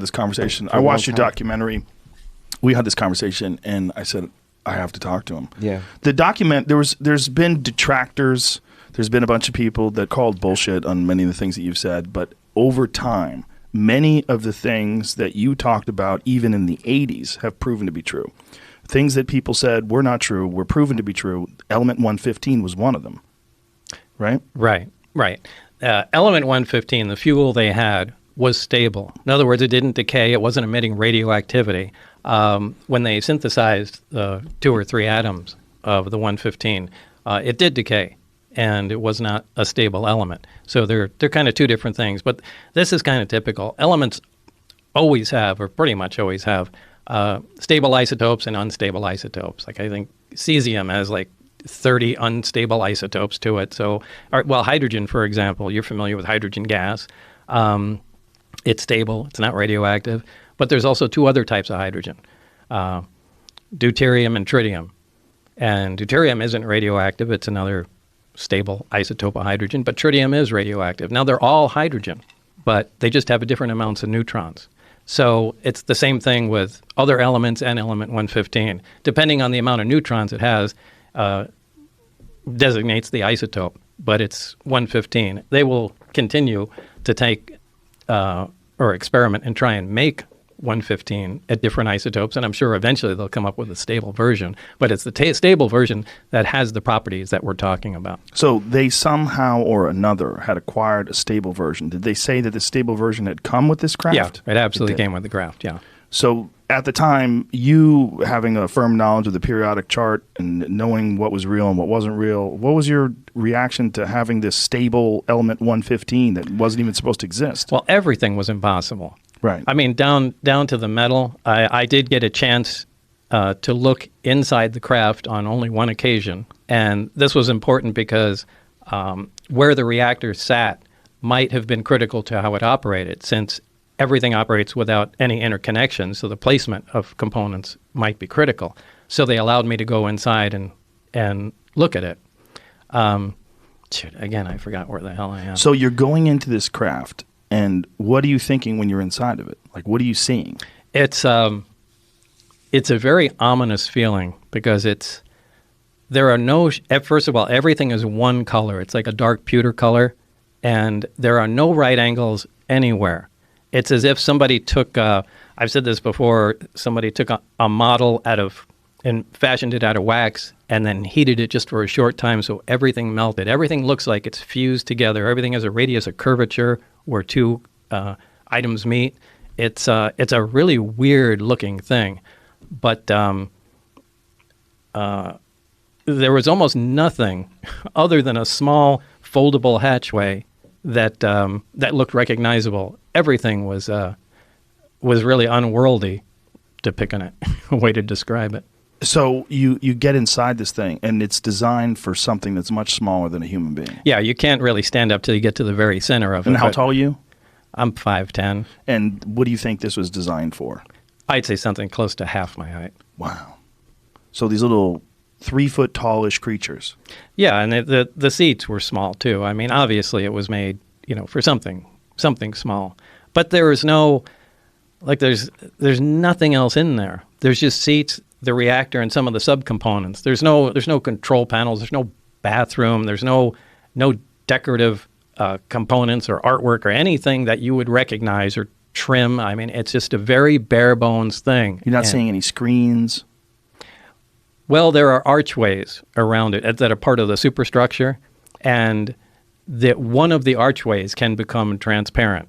this conversation. I watched your documentary. We had this conversation, and I said, I have to talk to him. Yeah. The document, there's been detractors. There's been a bunch of people that called bullshit on many of the things that you've said, but over time, many of the things that you talked about, even in the 80s, have proven to be true. Things that people said were not true were proven to be true. Element 115 was one of them, right? Right. Element 115, the fuel they had, was stable. In other words, it didn't decay. It wasn't emitting radioactivity. When they synthesized 2 or 3 atoms of the 115, it did decay, and it was not a stable element. So they're kind of two different things. But this is kind of typical. Elements always have, or pretty much always have, stable isotopes and unstable isotopes. Like I think cesium has like 30 unstable isotopes to it. So, hydrogen, for example, you're familiar with hydrogen gas. It's stable. It's not radioactive. But there's also 2 other types of hydrogen, deuterium and tritium. And deuterium isn't radioactive. It's another stable isotope of hydrogen. But tritium is radioactive. Now, they're all hydrogen, but they just have different amounts of neutrons. So it's the same thing with other elements and element 115. Depending on the amount of neutrons it has, designates the isotope, but it's 115. They will continue to take or experiment and try and make 115 at different isotopes, and I'm sure eventually they'll come up with a stable version, but it's the stable version that has the properties that we're talking about. So they somehow or another had acquired a stable version. Did they say that the stable version had come with this craft? Yeah, it absolutely came with the craft, yeah. So at the time, you having a firm knowledge of the periodic chart and knowing what was real and what wasn't real, what was your reaction to having this stable element 115 that wasn't even supposed to exist? Well, everything was impossible. Right. I mean, down to the metal. I did get a chance to look inside the craft on only one occasion, and this was important because where the reactor sat might have been critical to how it operated, since everything operates without any interconnection, so the placement of components might be critical. So they allowed me to go inside and look at it. Again, I forgot where the hell I am. So you're going into this craft, and what are you thinking when you're inside of it? Like, what are you seeing? It's a very ominous feeling because there are no, first of all, everything is one color. It's like a dark pewter color, and there are no right angles anywhere. It's as if somebody took, I've said this before, somebody took a model and fashioned it out of wax and then heated it just for a short time so everything melted. Everything looks like it's fused together. Everything has a radius of curvature where 2 items meet. It's a really weird looking thing. But there was almost nothing other than a small foldable hatchway that looked recognizable. Everything was really unworldly, to pick on it, a way to describe it. So you get inside this thing, and it's designed for something that's much smaller than a human being. Yeah, you can't really stand up till you get to the very center of it. And how tall are you? I'm 5'10". And what do you think this was designed for? I'd say something close to half my height. Wow. So these little 3-foot tallish creatures. Yeah, and the seats were small too. I mean, obviously it was made, for something small. But there is no, there's nothing else in there. There's just seats, the reactor, and some of the subcomponents. There's no control panels. There's no bathroom. There's no decorative components or artwork or anything that you would recognize or trim. I mean, it's just a very bare bones thing. You're not seeing any screens? Well, there are archways around it that are part of the superstructure, and that one of the archways can become transparent.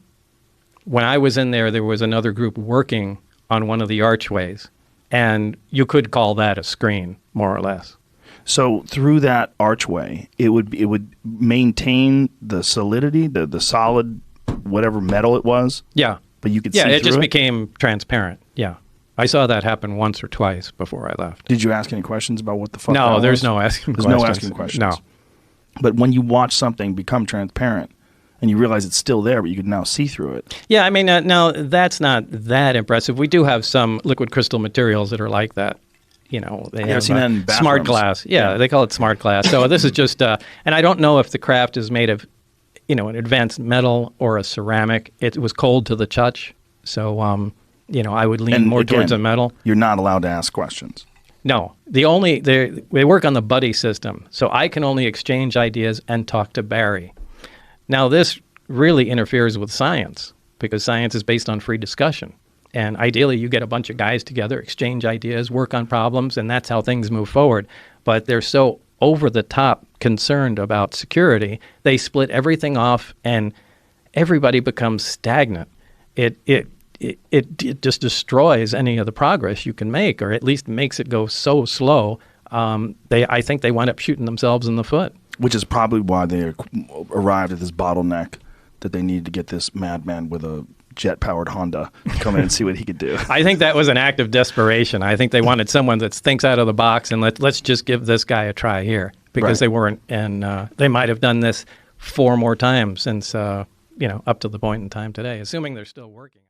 When I was in there was another group working on one of the archways, and you could call that a screen, more or less. So through that archway, it would maintain the solidity, the solid, whatever metal it was? Yeah. But you could see through it? Yeah, it just it? became transparent, yeah. I saw that happen once or twice before I left. Did you ask any questions about what the fuck No, that there's was? no asking There's questions. no asking questions. No. But when you watch something become transparent and you realize it's still there, but you can now see through it. Yeah, I mean, now that's not that impressive. We do have some liquid crystal materials that are like that. They have seen that in smart bathrooms. glass. Yeah, they call it smart glass. So this is just, and I don't know if the craft is made of, an advanced metal or a ceramic. It was cold to the touch. So, I would lean And more again, towards a metal. You're not allowed to ask questions. No, they work on the buddy system, so I can only exchange ideas and talk to Barry. Now, this really interferes with science because science is based on free discussion. And ideally, you get a bunch of guys together, exchange ideas, work on problems, and that's how things move forward. But they're so over the top concerned about security, they split everything off, and everybody becomes stagnant. It just destroys any of the progress you can make, or at least makes it go so slow. I think they wind up shooting themselves in the foot. Which is probably why they arrived at this bottleneck that they needed to get this madman with a jet-powered Honda to come in and see what he could do. I think that was an act of desperation. I think they wanted someone that thinks out of the box and let's just give this guy a try here because Right. they weren't, and they might have done this 4 more times since, up to the point in time today, assuming they're still working.